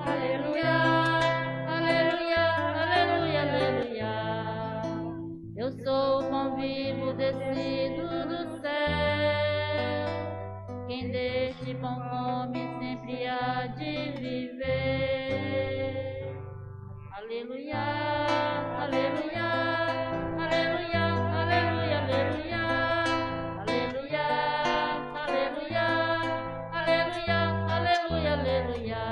aleluia, aleluia, aleluia, aleluia. Eu sou o pão vivo descido do céu. Quem deste pão come sempre há de viver. Aleluia, aleluia, aleluia, aleluia, aleluia, aleluia, aleluia, aleluia, aleluia, aleluia.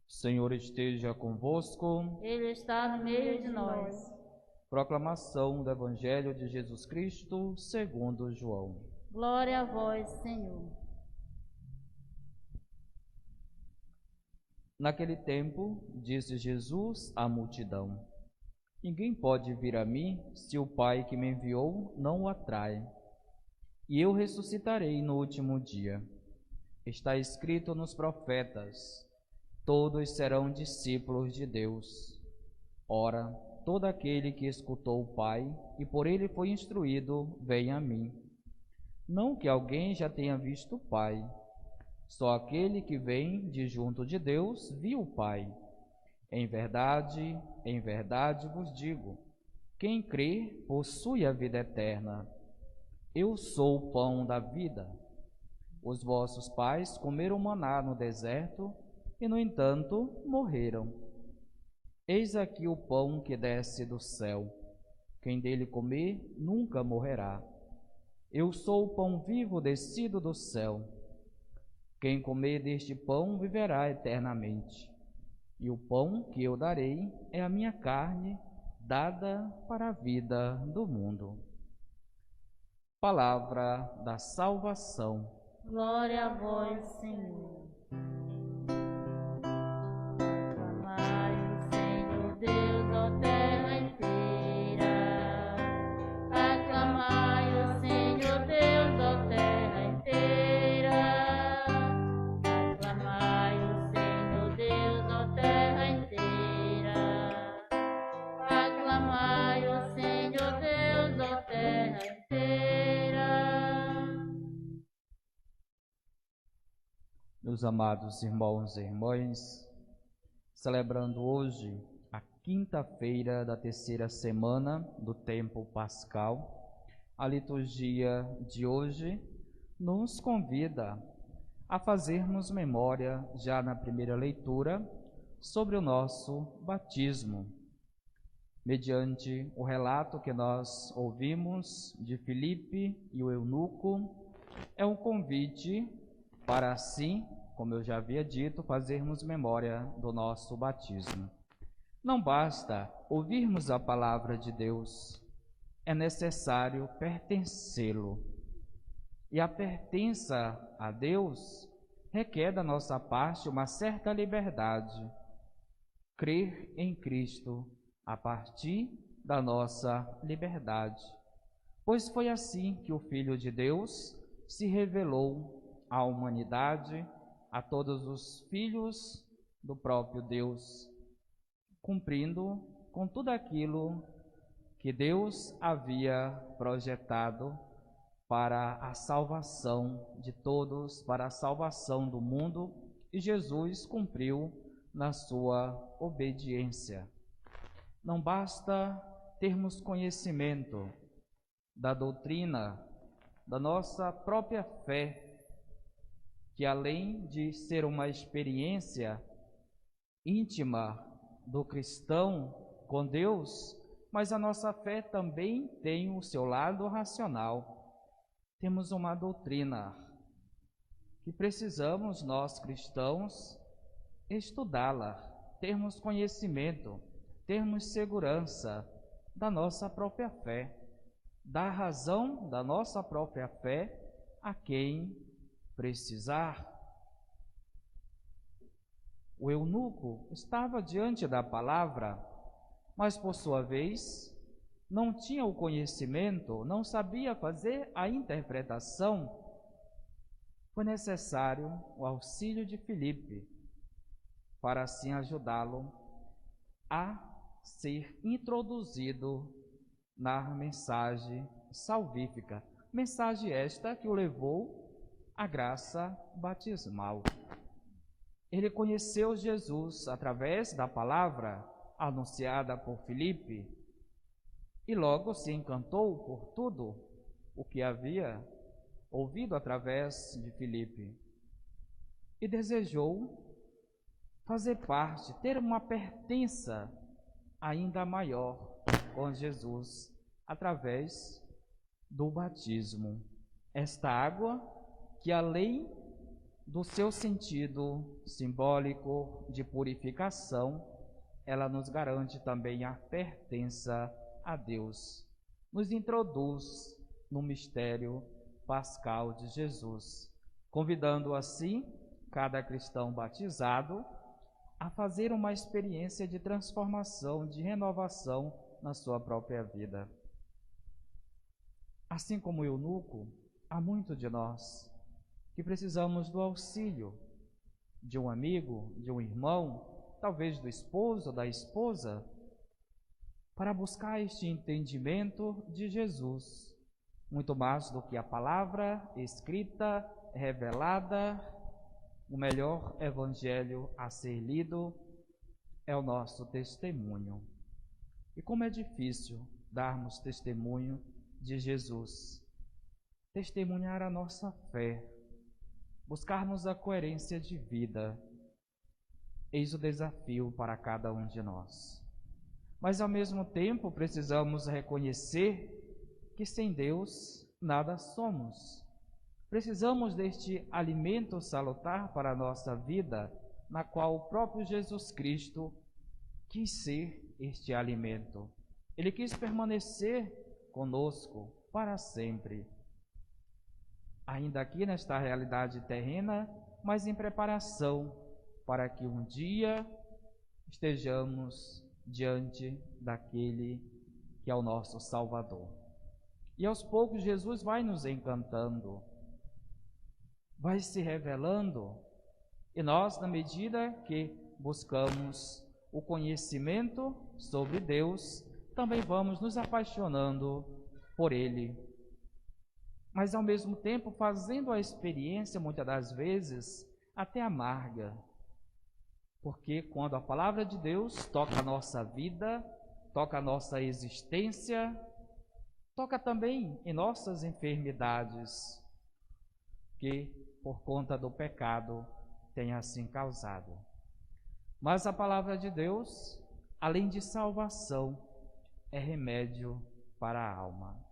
O Senhor esteja convosco. Ele está no meio de nós. Proclamação do Evangelho de Jesus Cristo segundo João. Glória a vós, Senhor. Naquele tempo, disse Jesus à multidão: Ninguém pode vir a mim se o Pai que me enviou não o atrai. E eu ressuscitarei no último dia. Está escrito nos profetas: todos serão discípulos de Deus. Ora, todo aquele que escutou o Pai e por ele foi instruído, vem a mim. Não que alguém já tenha visto o Pai. Só aquele que vem de junto de Deus viu o Pai. Em verdade vos digo, quem crê possui a vida eterna. Eu sou o pão da vida. Os vossos pais comeram maná no deserto e, no entanto, morreram. Eis aqui o pão que desce do céu. Quem dele comer nunca morrerá. Eu sou o pão vivo descido do céu. Quem comer deste pão viverá eternamente. E o pão que eu darei é a minha carne, dada para a vida do mundo. Palavra da salvação. Glória a vós, Senhor. Aclamai o Senhor Deus, ó terra inteira. Aclamai o Senhor Deus, ó terra inteira. Aclamai o Senhor Deus, ó terra inteira. Aclamai o Senhor Deus, ó terra inteira. Meus amados irmãos e irmãs, celebrando hoje a quinta-feira da terceira semana do tempo pascal, a liturgia de hoje nos convida a fazermos memória, já na primeira leitura, sobre o nosso batismo. Mediante o relato que nós ouvimos de Filipe e o eunuco, é um convite para, assim, como eu já havia dito, fazermos memória do nosso batismo. Não basta ouvirmos a palavra de Deus, é necessário pertencê-lo. E a pertença a Deus requer da nossa parte uma certa liberdade. Crer em Cristo a partir da nossa liberdade. Pois foi assim que o Filho de Deus se revelou à humanidade, a todos os filhos do próprio Deus, cumprindo com tudo aquilo que Deus havia projetado para a salvação de todos, para a salvação do mundo, e Jesus cumpriu na sua obediência. Não basta termos conhecimento da doutrina, da nossa própria fé, que além de ser uma experiência íntima do cristão com Deus, mas a nossa fé também tem o seu lado racional. Temos uma doutrina que precisamos, nós cristãos, estudá-la, termos conhecimento, termos segurança da nossa própria fé, da razão da nossa própria fé a quem precisar. O eunuco estava diante da palavra, mas por sua vez não tinha o conhecimento, não sabia fazer a interpretação. Foi necessário o auxílio de Filipe para assim ajudá-lo a ser introduzido na mensagem salvífica. Mensagem esta que o levou a graça batismal. Ele conheceu Jesus através da palavra anunciada por Filipe e logo se encantou por tudo o que havia ouvido através de Filipe e desejou fazer parte, ter uma pertença ainda maior com Jesus através do batismo. Esta água que, além do seu sentido simbólico de purificação, ela nos garante também a pertença a Deus, nos introduz no mistério pascal de Jesus, convidando assim cada cristão batizado a fazer uma experiência de transformação, de renovação na sua própria vida. Assim como o eunuco, há muito de nós que precisamos do auxílio de um amigo, de um irmão, talvez do esposo, da esposa, para buscar este entendimento de Jesus, muito mais do que a palavra escrita, revelada. O melhor evangelho a ser lido é o nosso testemunho. E como é difícil darmos testemunho de Jesus, testemunhar a nossa fé, buscarmos a coerência de vida. Eis o desafio para cada um de nós. Mas ao mesmo tempo precisamos reconhecer que sem Deus nada somos. Precisamos deste alimento salutar para a nossa vida, na qual o próprio Jesus Cristo quis ser este alimento. Ele quis permanecer conosco para sempre. Ainda aqui nesta realidade terrena, mas em preparação para que um dia estejamos diante daquele que é o nosso Salvador. E aos poucos Jesus vai nos encantando, vai se revelando, e nós, na medida que buscamos o conhecimento sobre Deus, também vamos nos apaixonando por Ele. Mas ao mesmo tempo fazendo a experiência, muitas das vezes, até amarga. Porque quando a palavra de Deus toca a nossa vida, toca a nossa existência, toca também em nossas enfermidades, que por conta do pecado tem assim causado. Mas a palavra de Deus, além de salvação, é remédio para a alma.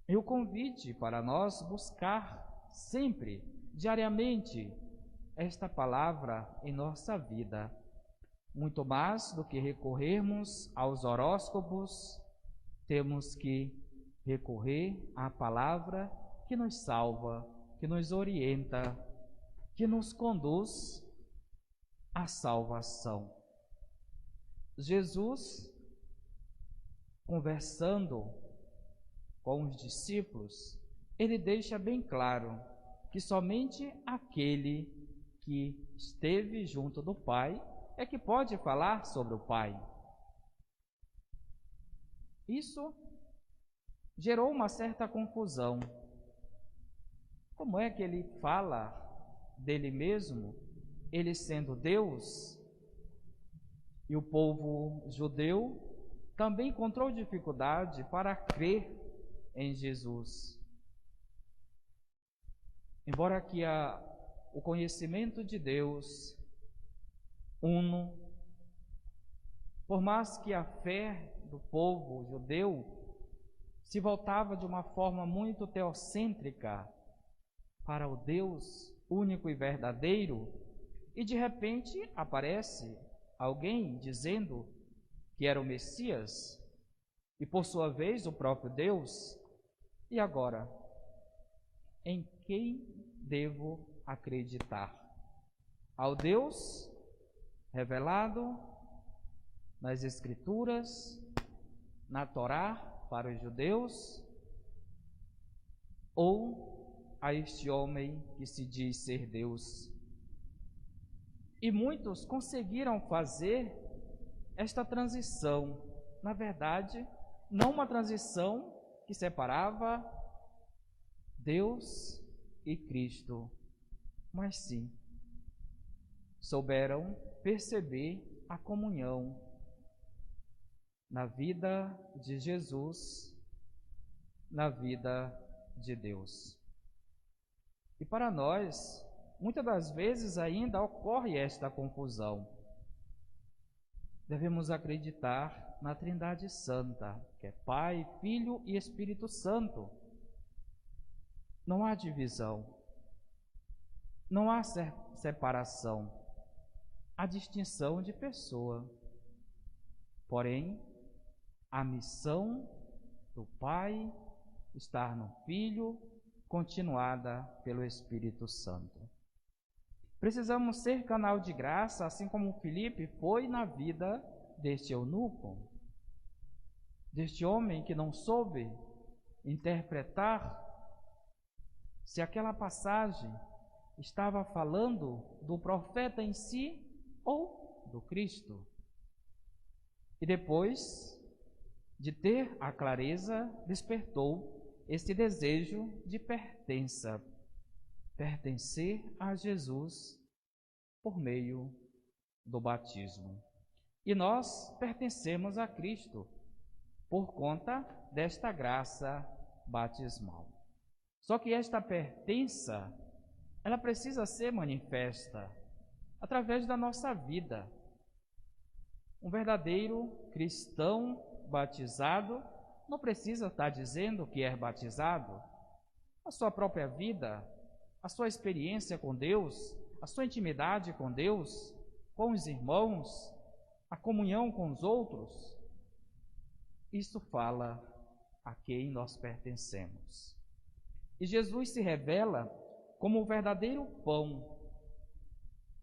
E o convite para nós buscar sempre, diariamente, esta palavra em nossa vida, muito mais do que recorrermos aos horóscopos, temos que recorrer à palavra que nos salva, que nos orienta, que nos conduz à salvação. Jesus, conversando com os discípulos, ele deixa bem claro que somente aquele que esteve junto do Pai é que pode falar sobre o Pai. Isso gerou uma certa confusão. Como é que ele fala dele mesmo, ele sendo Deus? E o povo judeu também encontrou dificuldade para crer em Jesus. Embora que o conhecimento de Deus uno, por mais que a fé do povo judeu se voltava de uma forma muito teocêntrica para o Deus único e verdadeiro, e de repente aparece alguém dizendo que era o Messias, e por sua vez o próprio Deus. E agora, em quem devo acreditar? Ao Deus revelado nas Escrituras, na Torá para os judeus, ou a este homem que se diz ser Deus? E muitos conseguiram fazer esta transição. Na verdade, não uma transição que separava Deus e Cristo, mas sim souberam perceber a comunhão na vida de Jesus, na vida de Deus. E para nós, muitas das vezes ainda ocorre esta confusão. Devemos acreditar na Trindade Santa, que é Pai, Filho e Espírito Santo. Não há divisão, não há separação, há distinção de pessoa. Porém, a missão do Pai estar no Filho, continuada pelo Espírito Santo. Precisamos ser canal de graça, assim como Filipe foi na vida deste eunuco, deste homem que não soube interpretar se aquela passagem estava falando do profeta em si ou do Cristo. E depois de ter a clareza, despertou este desejo de pertença, pertencer a Jesus por meio do batismo. E nós pertencemos a Cristo por conta desta graça batismal. Só que esta pertença, ela precisa ser manifesta através da nossa vida. Um verdadeiro cristão batizado não precisa estar dizendo que é batizado. A sua própria vida, a sua experiência com Deus, a sua intimidade com Deus, com os irmãos, a comunhão com os outros, isso fala a quem nós pertencemos. E Jesus se revela como o verdadeiro pão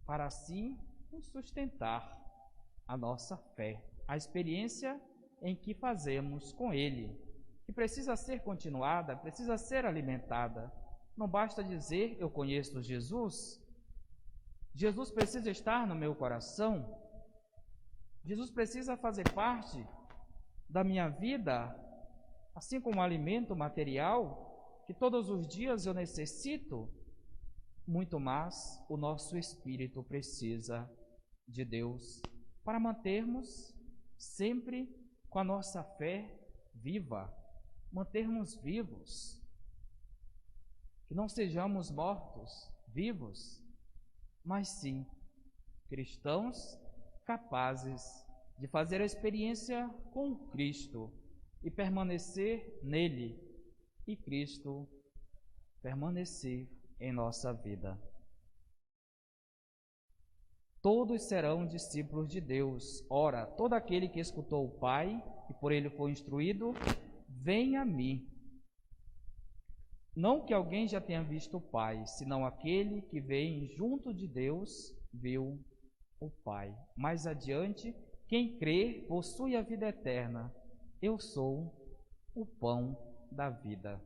para assim nos sustentar a nossa fé, a experiência em que fazemos com Ele, que precisa ser continuada, precisa ser alimentada. Não basta dizer, eu conheço Jesus. Jesus precisa estar no meu coração. Jesus precisa fazer parte da minha vida, assim como o alimento material, que todos os dias eu necessito. Muito mais o nosso espírito precisa de Deus para mantermos sempre com a nossa fé viva, mantermos vivos, que não sejamos mortos, vivos, mas sim cristãos capazes de fazer a experiência com Cristo e permanecer nele, e Cristo permanecer em nossa vida. Todos serão discípulos de Deus. Ora, todo aquele que escutou o Pai e por ele foi instruído, vem a mim. Não que alguém já tenha visto o Pai, senão aquele que vem junto de Deus viu o Pai. Mais adiante, quem crê possui a vida eterna. Eu sou o pão da vida.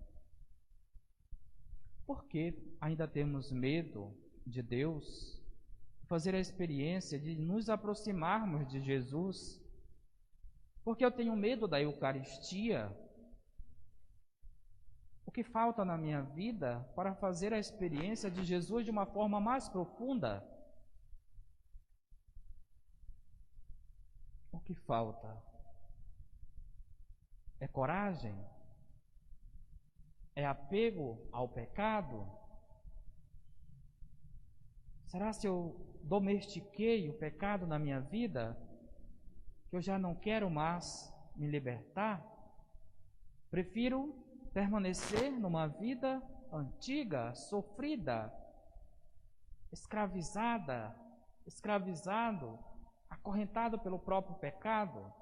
Por que ainda temos medo de Deus? Fazer a experiência de nos aproximarmos de Jesus? Porque eu tenho medo da Eucaristia? O que falta na minha vida para fazer a experiência de Jesus de uma forma mais profunda? O que falta? É coragem? É apego ao pecado? Será se eu domestiquei o pecado na minha vida, que eu já não quero mais me libertar? Prefiro permanecer numa vida antiga, sofrida, escravizado, acorrentado pelo próprio pecado?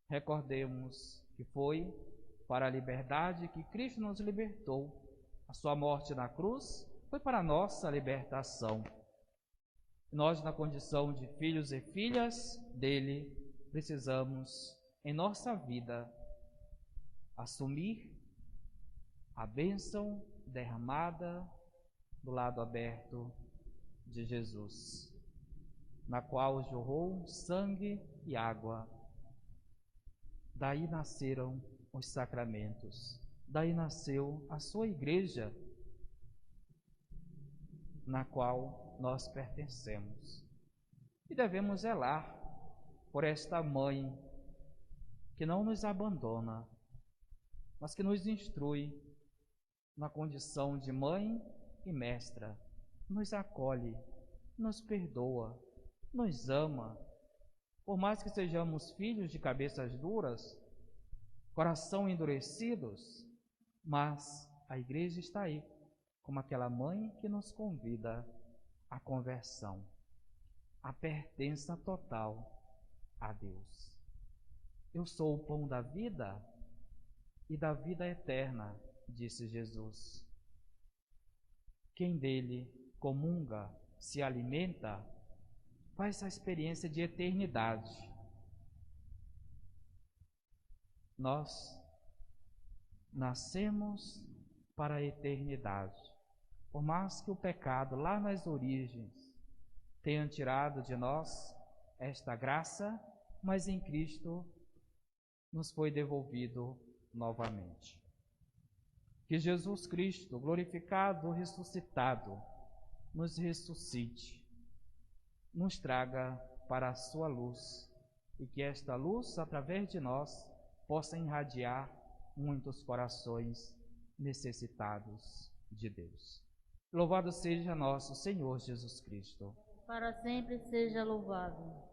Recordemos que foi para a liberdade que Cristo nos libertou. A sua morte na cruz foi para a nossa libertação. Nós, na condição de filhos e filhas dele, precisamos, em nossa vida, assumir a bênção derramada do lado aberto de Jesus, na qual jorrou sangue e água. Daí nasceram os sacramentos, daí nasceu a sua igreja, na qual nós pertencemos. E devemos zelar por esta mãe que não nos abandona, mas que nos instrui na condição de mãe e mestra, nos acolhe, nos perdoa, nos ama. Por mais que sejamos filhos de cabeças duras, coração endurecidos, mas a igreja está aí, como aquela mãe que nos convida à conversão, à pertença total a Deus. Eu sou o pão da vida e da vida eterna, disse Jesus. Quem dele comunga, se alimenta, faz a experiência de eternidade. Nós nascemos para a eternidade. Por mais que o pecado lá nas origens tenha tirado de nós esta graça, mas em Cristo nos foi devolvido novamente. Que Jesus Cristo, glorificado, ressuscitado, nos ressuscite, nos traga para a sua luz e que esta luz, através de nós, possa irradiar muitos corações necessitados de Deus. Louvado seja nosso Senhor Jesus Cristo. Para sempre seja louvado.